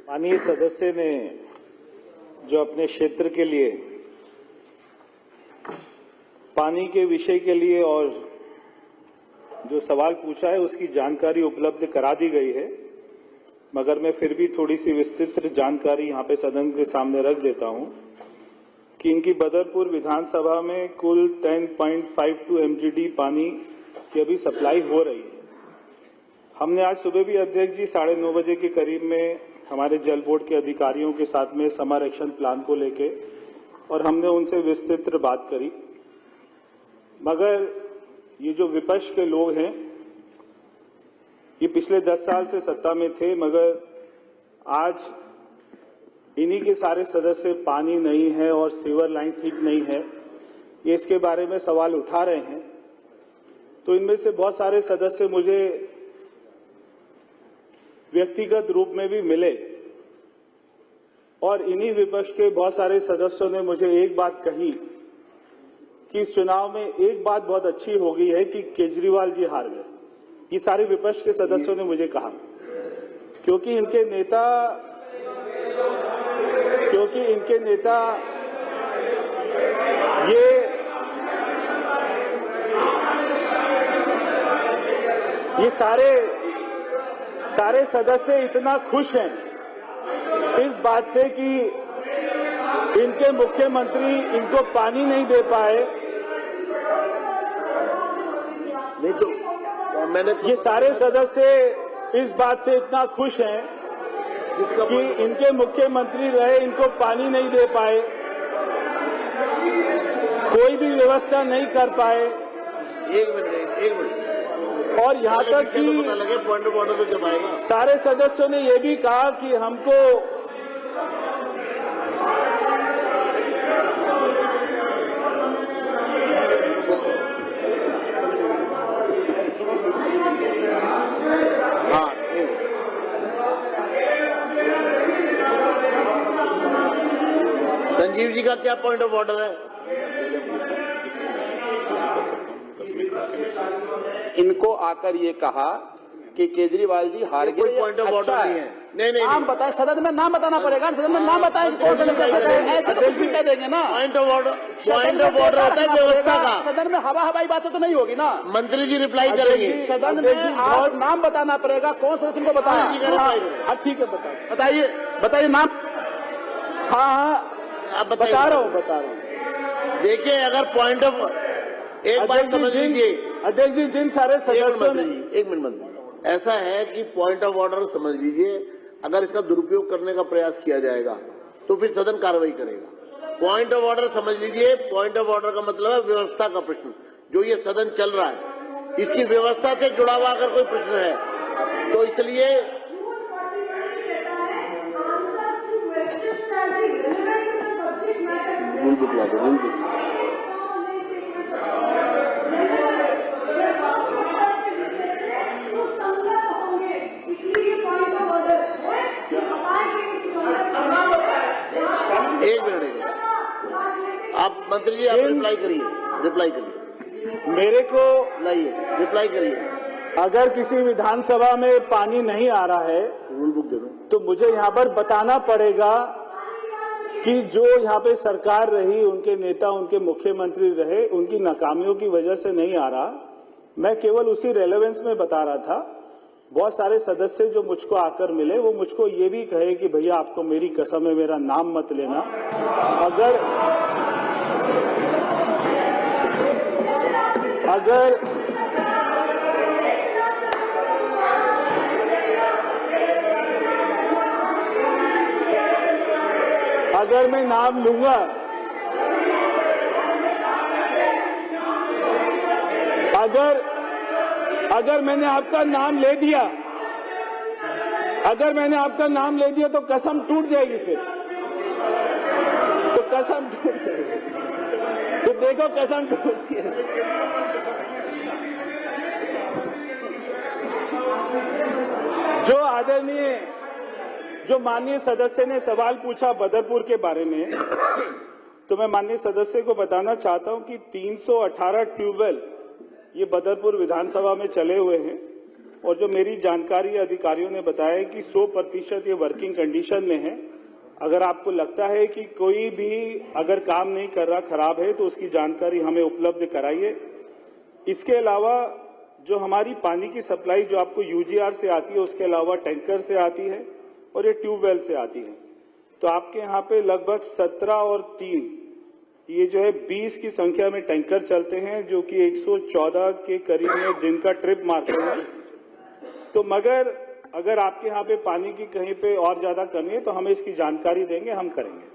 माननीय सदस्य ने जो अपने क्षेत्र के लिए पानी के विषय के लिए और जो सवाल पूछा है उसकी जानकारी उपलब्ध करा दी गई है, मगर मैं फिर भी थोड़ी सी विस्तृत जानकारी यहाँ पे सदन के सामने रख देता हूँ कि इनकी बदरपुर विधानसभा में कुल 10.52 MGD पानी की अभी सप्लाई हो रही है। हमने आज सुबह भी अध्यक्ष जी 9:30 बजे के करीब में हमारे जल बोर्ड के अधिकारियों के साथ में समर एक्शन प्लान को लेके और हमने उनसे विस्तृत बात करी, मगर ये जो विपक्ष के लोग हैं ये पिछले 10 साल से सत्ता में थे, मगर आज इन्हीं के सारे सदस्य पानी नहीं है और सीवर लाइन ठीक नहीं है, ये इसके बारे में सवाल उठा रहे हैं। तो इनमें से बहुत सारे सदस्य मुझे व्यक्तिगत रूप में भी मिले और इन्हीं विपक्ष के बहुत सारे सदस्यों ने मुझे एक बात कही कि इस चुनाव में एक बात बहुत अच्छी हो गई है कि केजरीवाल जी हार गए। ये सारे विपक्ष के सदस्यों ने मुझे कहा क्योंकि इनके नेता ये सारे सदस्य इतना खुश हैं इस बात से कि इनके मुख्यमंत्री इनको पानी नहीं दे पाए। नहीं तो ये सारे सदस्य इस बात से इतना खुश हैं कि इनके मुख्यमंत्री रहे इनको पानी नहीं दे पाए, कोई भी व्यवस्था नहीं कर पाए। एक मिनट और यहाँ तक कि पॉइंट ऑफ ऑर्डर तो जब आएगा सारे सदस्यों ने यह भी कहा कि हमको संजीव जी का क्या पॉइंट ऑफ ऑर्डर है? इनको आकर ये कहा कि केजरीवाल जी हार गए। कोई पॉइंट ऑफ ऑर्डर नहीं है। नहीं नाम बताए, सदन में नाम बताना पड़ेगा। सदन में नाम बताए कौन ऐसे तो कुछ भी कह देंगे ना। पॉइंट ऑफ ऑर्डर होता है व्यवस्था का। सदन में हवाई बातें तो नहीं होगी ना। मंत्री जी रिप्लाई करेंगे। सदन में आप नाम बताना पड़ेगा कौन सदस्य को बताया। ठीक है बताइए नाम। हाँ आप बता रहा हूँ। देखिए अगर पॉइंट ऑफ एक बात समझ लीजिए अध्यक्ष जी, जिन सारे सदस्यों ने एक मिनट ऐसा है कि पॉइंट ऑफ ऑर्डर समझ लीजिए, अगर इसका दुरुपयोग करने का प्रयास किया जाएगा तो फिर सदन कार्रवाई करेगा। पॉइंट ऑफ ऑर्डर समझ लीजिए, पॉइंट ऑफ ऑर्डर का मतलब है व्यवस्था का प्रश्न। जो ये सदन चल रहा है इसकी व्यवस्था से जुड़ा हुआ अगर कोई प्रश्न है तो इसलिए एक मिनट आप मंत्री जी आप रिप्लाई करिए मेरे को लाइए, रिप्लाई करिए। अगर किसी विधानसभा में पानी नहीं आ रहा है रूल बुक दे दो तो मुझे यहाँ पर बताना पड़ेगा कि जो यहाँ पे सरकार रही, उनके नेता, उनके मुख्यमंत्री रहे, उनकी नाकामियों की वजह से नहीं आ रहा। मैं केवल उसी रेलेवेंस में बता रहा था। बहुत सारे सदस्य जो मुझको आकर मिले वो मुझको ये भी कहे कि भैया आपको मेरी कसम है मेरा नाम मत लेना। अगर मैं नाम लूंगा अगर मैंने आपका नाम ले दिया तो कसम टूट जाएगी। फिर तो कसम टूट जाएगी। तो देखो कसम टूटती है। जो माननीय सदस्य ने सवाल पूछा बदरपुर के बारे में, तो मैं माननीय सदस्य को बताना चाहता हूं कि 318 ट्यूबवेल ये बदरपुर विधानसभा में चले हुए हैं। और जो मेरी जानकारी अधिकारियों ने बताया कि 100% ये वर्किंग कंडीशन में है। अगर आपको लगता है कि कोई भी अगर काम नहीं कर रहा, खराब है, तो उसकी जानकारी हमें उपलब्ध कराइए। इसके अलावा जो हमारी पानी की सप्लाई जो आपको यूजीआर से आती है, उसके अलावा टैंकर से आती है और ये ट्यूबवेल से आती है। तो आपके यहाँ पे लगभग 17 और 3 ये जो है 20 की संख्या में टैंकर चलते हैं, जो कि 114 के करीब में दिन का ट्रिप मारते हैं। तो मगर अगर आपके यहाँ पे पानी की कहीं पे और ज्यादा कमी है तो हमें इसकी जानकारी देंगे, हम करेंगे।